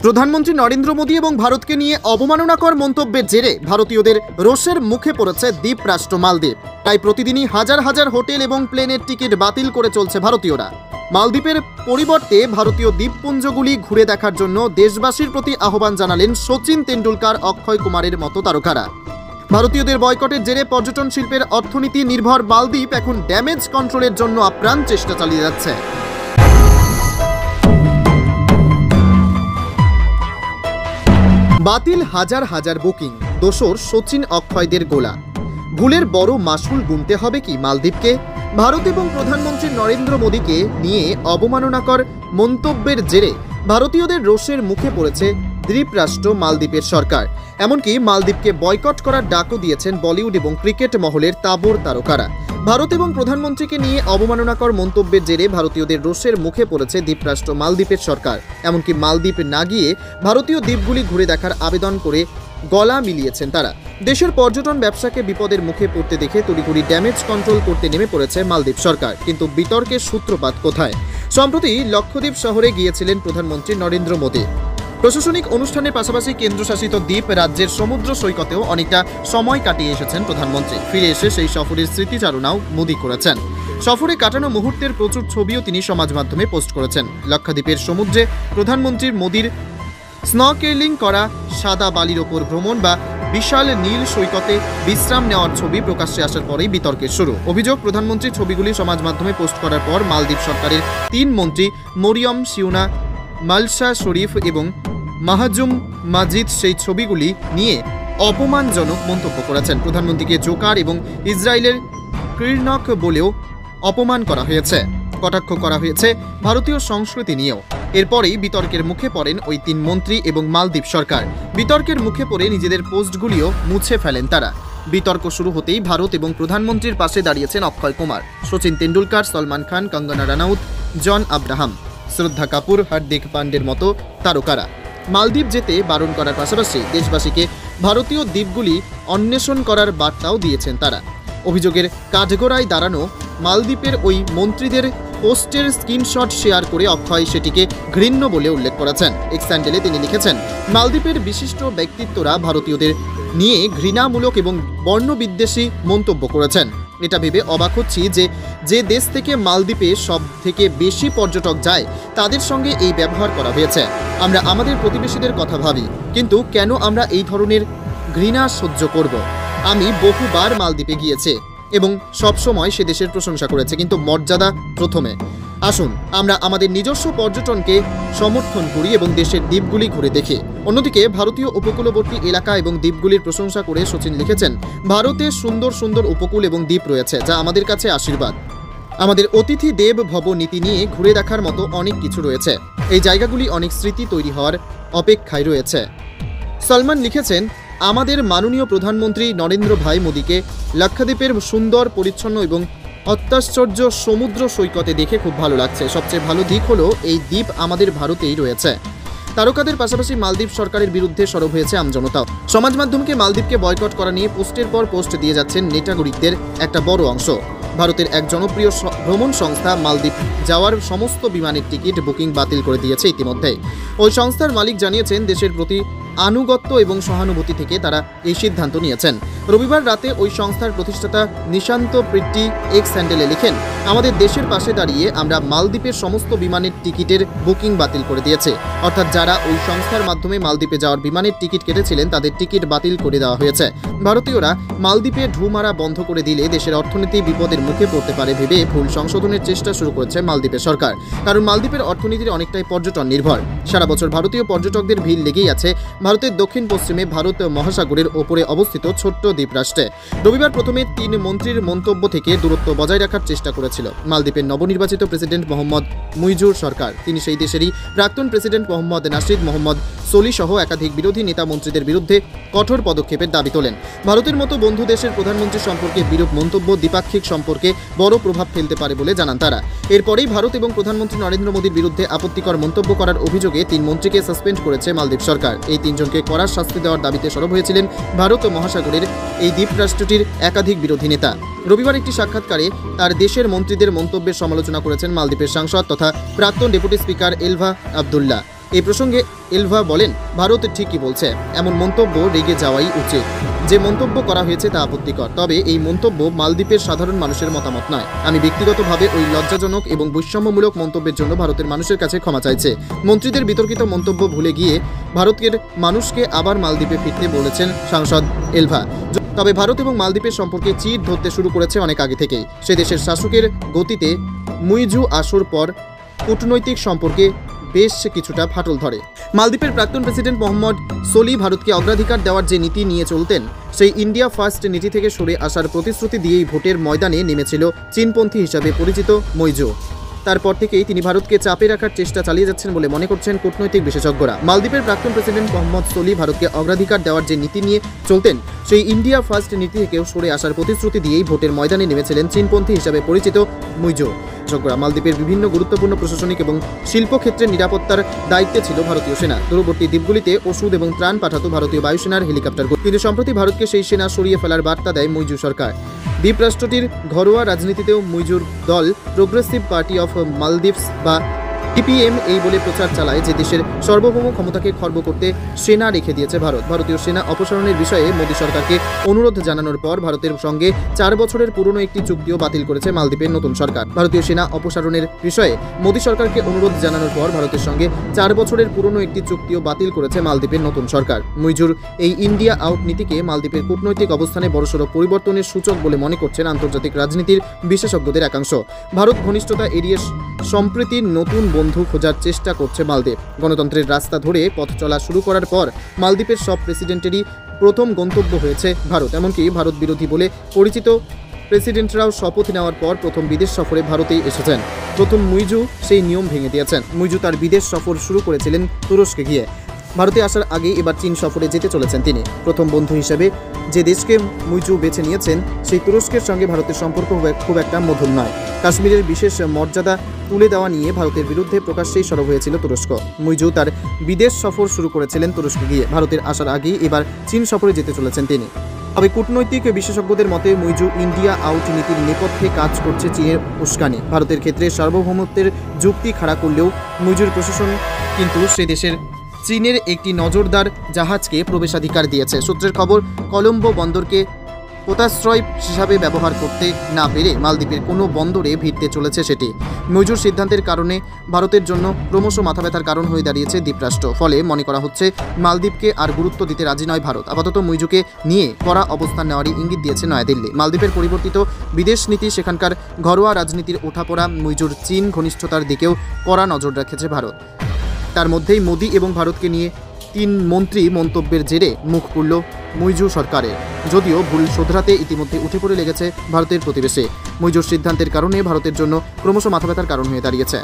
প্রধানমন্ত্রী নরেন্দ্র মোদী এবং ভারতকে নিয়ে অবমাননাকর মন্তব্যের জেরে ভারতীয়দের রোষের মুখে পড়েছে দ্বীপরাষ্ট্র মালদ্বীপ। তাই প্রতিদিনই হাজার হাজার হোটেল এবং প্লেনের টিকিট বাতিল করে চলছে ভারতীয়রা। মালদ্বীপের পরিবর্তে ভারতীয় দ্বীপপুঞ্জগুলি ঘুরে দেখার জন্য দেশবাসীর প্রতি আহ্বান জানালেন সচিন তেন্ডুলকর, অক্ষয় কুমারের মতো তারকারা। ভারতীয়দের বয়কটের জেরে পর্যটন শিল্পের অর্থনীতি নির্ভর মালদ্বীপ এখন ড্যামেজ কন্ট্রোলের জন্য আপ্রাণ চেষ্টা চালিয়ে যাচ্ছে। বাতিল হাজার হাজার বুকিং, দোসর সচিন অক্ষয়দের গোলা। ভুলের বড় মাসুল গুনতে হবে কি মালদ্বীপকে? ভারত এবং প্রধানমন্ত্রী নরেন্দ্র মোদীকে নিয়ে অবমাননাকর মন্তব্যের জেরে ভারতীয়দের রোষের মুখে পড়েছে দ্বীপরাষ্ট্র মালদ্বীপের সরকার। এমনকি মালদ্বীপকে বয়কট করার ডাকও দিয়েছেন বলিউড এবং ক্রিকেট মহলের তাবড় তারকারা। ভারত এবং প্রধানমন্ত্রীকে নিয়ে অবমাননাকর মন্তব্যের জেরে ভারতীয়দের রোষের মুখে পড়েছে দ্বীপরাষ্ট্র মালদ্বীপের সরকার। এমনকি মালদ্বীপ না গিয়ে ভারতীয় দ্বীপগুলি ঘুরে দেখার আবেদন করে গলা মিলিয়েছেন তারা। দেশের পর্যটন ব্যবসাকে বিপদের মুখে পড়তে দেখে তড়িঘড়ি ড্যামেজ কন্ট্রোল করতে নেমে পড়েছে মালদ্বীপ সরকার। কিন্তু বিতর্কের সূত্রপাত কোথায়? সম্প্রতি লক্ষদ্বীপ শহরে গিয়েছিলেন প্রধানমন্ত্রী নরেন্দ্র মোদী। প্রশাসনিক অনুষ্ঠানের পাশাপাশি কেন্দ্রশাসিত দ্বীপ রাজ্যের সমুদ্র সৈকতেও অনেকটা সময় কাটিয়ে এসেছেন প্রধানমন্ত্রী। ফিরে এসে সেই সফরের স্মৃতিচারণাও মোদী করেছেন। সফরে কাটানো মুহূর্তের প্রচুর ছবিও তিনি সমাজ মাধ্যমে পোস্ট করেছেন। লক্ষদ্বীপের সমুদ্রে প্রধানমন্ত্রীর মোদীর স্নর্কেলিং করা, সাদা বালির ওপর ভ্রমণ বা বিশাল নীল সৈকতে বিশ্রাম নেওয়ার ছবি প্রকাশ্যে আসার পরেই বিতর্কের শুরু। অভিযোগ, প্রধানমন্ত্রীর ছবিগুলি সমাজ মাধ্যমে পোস্ট করার পর মালদ্বীপ সরকারের 3 মন্ত্রী মরিয়ম সিউনা, মালসা শরীফ এবং মাহাজুম মাজিদ সেই ছবিগুলি নিয়ে অপমানজনক মন্তব্য করেছেন। প্রধানমন্ত্রীকে জোকার এবং ইসরায়েলের কৃণক বলেও অপমান করা হয়েছে, কটাক্ষ করা হয়েছে ভারতীয় সংস্কৃতি নিয়েও। এরপরেই বিতর্কের মুখে পড়েন ওই 3 মন্ত্রী এবং মালদ্বীপ সরকার। বিতর্কের মুখে পড়ে নিজেদের পোস্টগুলিও মুছে ফেলেন তারা। বিতর্ক শুরু হতেই ভারত এবং প্রধানমন্ত্রীর পাশে দাঁড়িয়েছেন অক্ষয় কুমার, সচিন তেন্ডুলকর, সলমান খান, কঙ্গনা রানাউত, জন আব্রাহাম, শ্রদ্ধা কাপুর, হার্দিক পান্ডের মতো তারকারা। মালদ্বীপ যেতে বারণ করার পাশাপাশি দেশবাসীকে ভারতীয় দ্বীপগুলি অন্বেষণ করার বার্তাও দিয়েছেন তারা। অভিযোগের কাঠগড়ায় দাঁড়ানো মালদ্বীপের ওই মন্ত্রীদের পোস্টের স্ক্রিনশট শেয়ার করে অক্ষয় সেটিকে ঘৃণ্য বলে উল্লেখ করেছেন। এক্স হ্যান্ডেলে তিনি লিখেছেন, মালদ্বীপের বিশিষ্ট ব্যক্তিত্বরা ভারতীয়দের নিয়ে ঘৃণামূলক এবং বর্ণবিদ্বেষী মন্তব্য করেছেন। এটা ভেবে অবাক হচ্ছি যে দেশ থেকে মালদ্বীপে সব থেকে বেশি পর্যটক যায় তাদের সঙ্গে এই ব্যবহার করা হয়েছে। আমরা আমাদের প্রতিবেশীদের কথা ভাবি, কিন্তু কেন আমরা এই ধরনের ঘৃণা সহ্য করব? আমি বহুবার মালদ্বীপে গিয়েছি এবং সব সময় সে দেশের প্রশংসা করেছে, কিন্তু মর্যাদা প্রথমে। আসুন আমরা আমাদের নিজস্ব পর্যটনকে সমর্থন করি এবং দেশের দ্বীপগুলি ঘুরে দেখি। অন্যদিকে ভারতীয় উপকূলবর্তী এলাকা এবং দ্বীপগুলির প্রশংসা করে সচিন লিখেছেন, ভারতে সুন্দর সুন্দর উপকূল এবং দ্বীপ রয়েছে, যা আমাদের কাছে আশীর্বাদ। আমাদের অতিথি দেব ভব নীতি নিয়ে ঘুরে দেখার মতো অনেক কিছু রয়েছে। এই জায়গাগুলি অনেক স্মৃতি তৈরি হওয়ার অপেক্ষায় রয়েছে। সলমান লিখেছেন, আমাদের মাননীয় প্রধানমন্ত্রী নরেন্দ্র ভাই মোদীকে লক্ষদ্বীপের সুন্দর, পরিচ্ছন্ন এবং অত্যাশ্চর্য সমুদ্র সৈকতে দেখে খুব ভালো লাগছে। সবচেয়ে ভালো দিক হলো এই দ্বীপ আমাদের ভারতেই রয়েছে। তারকাদের পাশাপাশি মালদ্বীপ সরকারের বিরুদ্ধে সরব হয়েছে আমজনতাও। সমাজ মাধ্যমকে মালদ্বীপকে বয়কট করা নিয়ে পোস্টের পর পোস্ট দিয়ে যাচ্ছেন নেটাগরিকদের একটা বড় অংশ। ভারতের এক জনপ্রিয় ভ্রমণ সংস্থা মালদ্বীপ যাওয়ার সমস্ত বিমানের টিকিট বুকিং বাতিল করে দিয়েছে ইতিমধ্যেই। ওই সংস্থার মালিক জানিয়েছেন, দেশের প্রতি আনুগত্য এবং সহানুভূতি থেকে তারা এই সিদ্ধান্ত নিয়েছেন। রবিবার রাতে ওই সংস্থার প্রতিষ্ঠাতা নিশান্ত প্রিটি এক্স হ্যান্ডেলে লিখেন, আমাদের দেশের পাশে দাঁড়িয়ে আমরা মালদ্বীপের সমস্ত বিমানের টিকিটের বুকিং বাতিল করে দিয়েছে। অর্থাৎ যারা ওই সংস্থার মাধ্যমে মালদ্বীপে যাওয়ার বিমানের টিকিট কেটেছিলেন তাদের টিকিট বাতিল করে দেওয়া হয়েছে। ভারতীয়রা মালদ্বীপে ঢু মারা বন্ধ করে দিলে দেশের অর্থনীতি বিপদের মুখে পড়তে পারে ভেবে ভুল সংশোধনের চেষ্টা শুরু করেছে মালদ্বীপের সরকার। কারণ মালদ্বীপের অর্থনীতির অনেকটাই পর্যটন নির্ভর। সারা বছর ভারতীয় পর্যটকদের ভিড় লেগেই আছে ভারতের দক্ষিণ পশ্চিমে ভারত মহাসাগরের ওপরে অবস্থিত ছোট্ট দ্বীপরাষ্ট্রে। রবিবার প্রথমে 3 মন্ত্রীর মন্তব্য থেকে দূরত্ব বজায় রাখার চেষ্টা করেছিল মালদ্বীপের নবনির্বাচিত প্রেসিডেন্ট মোহাম্মদ মুইজুর সরকার। তিনি সেই দেশেরই প্রাক্তন প্রেসিডেন্ট মোহাম্মদ নাশিদ মোহাম্মদ সোলি সহ একাধিক বিরোধী নেতা মন্ত্রীদের বিরুদ্ধে কঠোর পদক্ষেপের দাবি তোলেন। ভারতের মতো বন্ধু দেশের প্রধানমন্ত্রী সম্পর্কে বিরূপ মন্তব্য দ্বিপাক্ষিক সম্পর্কে বড় প্রভাব ফেলতে পারে বলে জানান তারা। এরপরেই ভারত এবং প্রধানমন্ত্রী নরেন্দ্র মোদীর বিরুদ্ধে আপত্তিকর মন্তব্য করার অভিযোগে 3 মন্ত্রীকে সাসপেন্ড করেছে মালদ্বীপ সরকার। এই 3 জনকে কড়া শাস্তি দেওয়ার দাবিতে সরব হয়েছিলেন ভারত ও মহাসাগরের এই দ্বীপরাষ্ট্রটির একাধিক বিরোধী নেতা। রবিবার একটি সাক্ষাৎকারে তার দেশের মন্ত্রীদের মন্তব্যের সমালোচনা করেছেন মালদ্বীপের সাংসদ তথা প্রাক্তন ডেপুটি স্পিকার এলভা আবদুল্লাহ। এই প্রসঙ্গে এলভা বলেন, ভারত ঠিকই বলছে, এমন মন্তব্য রেগে যাওয়াই উচিত। যে মন্তব্য করা হয়েছে তা আপত্তিকর, তবে এই মন্তব্য মালদ্বীপের সাধারণ মানুষের মতামত নয়। আমি ব্যক্তিগতভাবে ওই লজ্জাজনক এবং বৈষম্যমূলক মন্তব্যের জন্য ভারতের মানুষের কাছে ক্ষমা চাইছে। মন্ত্রীদের বিতর্কিত মন্তব্য ভুলে গিয়ে ভারতের মানুষকে আবার মালদ্বীপে ফিরতে বলেছেন সাংসদ এলভা। তবে ভারত এবং মালদ্বীপের সম্পর্কে চির ধরতে শুরু করেছে অনেক আগে থেকেই। সে দেশের শাসকের গতিতে মুইজু আসর পর কূটনৈতিক সম্পর্কে বেশ কিছুটা ফাটল ধরে। মালদ্বীপের প্রাক্তন প্রেসিডেন্ট মোহাম্মদ সোলি ভারতকে অগ্রাধিকার দেওয়ার যে নীতি নিয়ে চলতেন, সেই ইন্ডিয়া ফার্স্ট নীতি থেকে সরে আসার প্রতিশ্রুতি দিয়েই ভোটের ময়দানে নেমেছিল চীনপন্থী হিসাবে পরিচিত মুইজু। তারপর থেকেই তিনি ভারতকে চাপে রাখার চেষ্টা চালিয়ে যাচ্ছেন বলে মনে করছেন কূটনৈতিক বিশেষজ্ঞরা। মালদ্বীপের প্রাক্তন প্রেসিডেন্ট মোহাম্মদ সোলি ভারতকে অগ্রাধিকার দেওয়ার যে নীতি নিয়ে চলতেন, সেই ইন্ডিয়া ফার্স্ট নীতি থেকেও সরে আসার প্রতিশ্রুতি দিয়েই ভোটের ময়দানে নেমেছিলেন চীনপন্থী হিসাবে পরিচিত মুইজু। বিশেষজ্ঞরা মালদ্বীপের বিভিন্ন গুরুত্বপূর্ণ প্রশাসনিক এবং শিল্পক্ষেত্রের নিরাপত্তার দায়িত্বে ছিল ভারতীয় সেনা। দূরবর্তী দ্বীপগুলিতে ওষুধ এবং ত্রাণ পাঠাতো ভারতীয় বায়ুসেনার হেলিকপ্টারগুলো। কিন্তু সম্প্রতি ভারতকে সেই সেনা সরিয়ে ফেলার বার্তা দেয় মুইজু সরকার। দ্বীপরাষ্ট্রটির ঘরোয়া রাজনীতিতেও মুইজুর দল প্রোগ্রেসিভ পার্টি অফ মালদ্বীপস বা টিপিএম এই বলে প্রচার চালায় যে দেশের সার্বভৌম ক্ষমতাকে খর্ব করতে সেনা রেখে দিয়েছে ভারত। ভারতীয় সেনা অপসারণের বিষয়ে মোদী সরকারকে অনুরোধ জানানোর পর ভারতের সঙ্গে 4 বছরের পুরনো একটি চুক্তিও বাতিল করেছে মালদ্বীপের নতুন সরকার। ভারতীয় সেনা অপসারণের বিষয়ে মোদী সরকারকে অনুরোধ জানানোর পর ভারতের সঙ্গে 4 বছরের পুরনো একটি চুক্তিও বাতিল করেছে মালদ্বীপের নতুন সরকার। মুইজুর এই ইন্ডিয়া আউট নীতিকে মালদ্বীপের কূটনৈতিক অবস্থানে বড়সড় পরিবর্তনের সূচক বলে মনে করছেন আন্তর্জাতিক রাজনীতির বিশেষজ্ঞদের একাংশ। ভারত ঘনিষ্ঠতা এড়িয়ে সম্প্রীতির নতুন বন্ধু খোঁজার চেষ্টা করছে মালদ্বীপ। গণতন্ত্রের রাস্তা ধরে পথ চলা শুরু করার পর মালদ্বীপের সব প্রেসিডেন্টেরই প্রথম গন্তব্য হয়েছে ভারত। এমনকি ভারত বিরোধী বলে পরিচিত প্রেসিডেন্টরাও শপথ নেওয়ার পর প্রথম বিদেশ সফরে ভারতেই এসেছেন। প্রথম মুইজু সেই নিয়ম ভেঙে দিয়েছেন। মুইজু তার বিদেশ সফর শুরু করেছিলেন তুরস্কে গিয়ে। ভারতে আসার আগে এবার চীন সফরে যেতে চলেছেন তিনি। প্রথম বন্ধু হিসেবে যে দেশকে মুইজু বেছে নিয়েছেন, সেই তুরস্কের সঙ্গে ভারতের সম্পর্ক খুব একটা মধুর নয়। কাশ্মীরের বিশেষ মর্যাদা তুলে দেওয়া নিয়ে ভারতের বিরুদ্ধে প্রকাশ্যেই সরব হয়েছিল তুরস্ক। মুইজু তার বিদেশ সফর শুরু করেছিলেন তুরস্কে গিয়ে। ভারতের আসার আগেই এবার চীন সফরে যেতে চলেছেন তিনি। তবে কূটনৈতিক বিশেষজ্ঞদের মতে মুইজু ইন্ডিয়া আউট নীতির নেপথ্যে কাজ করছে চীনের উস্কানি। ভারতের ক্ষেত্রে সার্বভৌমত্বের যুক্তি খাড়া করলেও মুইজুর প্রশাসন কিন্তু সে দেশের চীনের একটি নজরদার জাহাজকে প্রবেশাধিকার দিয়েছে। সূত্রের খবর, কলম্বো বন্দরকে পোতাশ্রয় হিসাবে ব্যবহার করতে না পেরে মালদ্বীপের কোনো বন্দরে ভিড়তে চলেছে সেটি। মুইজুর সিদ্ধান্তের কারণে ভারতের জন্য ক্রমশ মাথা ব্যথার কারণ হয়ে দাঁড়িয়েছে দ্বীপরাষ্ট্র। ফলে মনে করা হচ্ছে মালদ্বীপকে আর গুরুত্ব দিতে রাজি নয় ভারত। আপাতত মুইজুকে নিয়ে কড়া অবস্থান নেওয়ারই ইঙ্গিত দিয়েছে নয়াদিল্লি। মালদ্বীপের পরিবর্তিত বিদেশ নীতি, সেখানকার ঘরোয়া রাজনীতির ওঠাপড়া, মুইজুর চীন ঘনিষ্ঠতার দিকেও কড়া নজর রেখেছে ভারত। তার মধ্যেই মোদী এবং ভারতকে নিয়ে 3 মন্ত্রী মন্তব্যের জেরে মুখ পুড়ল মুইজু সরকারের। যদিও ভুল শোধরাতে ইতিমধ্যে উঠে পড়ে লেগেছে ভারতের প্রতিবেশী। মুইজুর সিদ্ধান্তের কারণে ভারতের জন্য ক্রমশ মাথা ব্যথার কারণ হয়ে দাঁড়িয়েছে।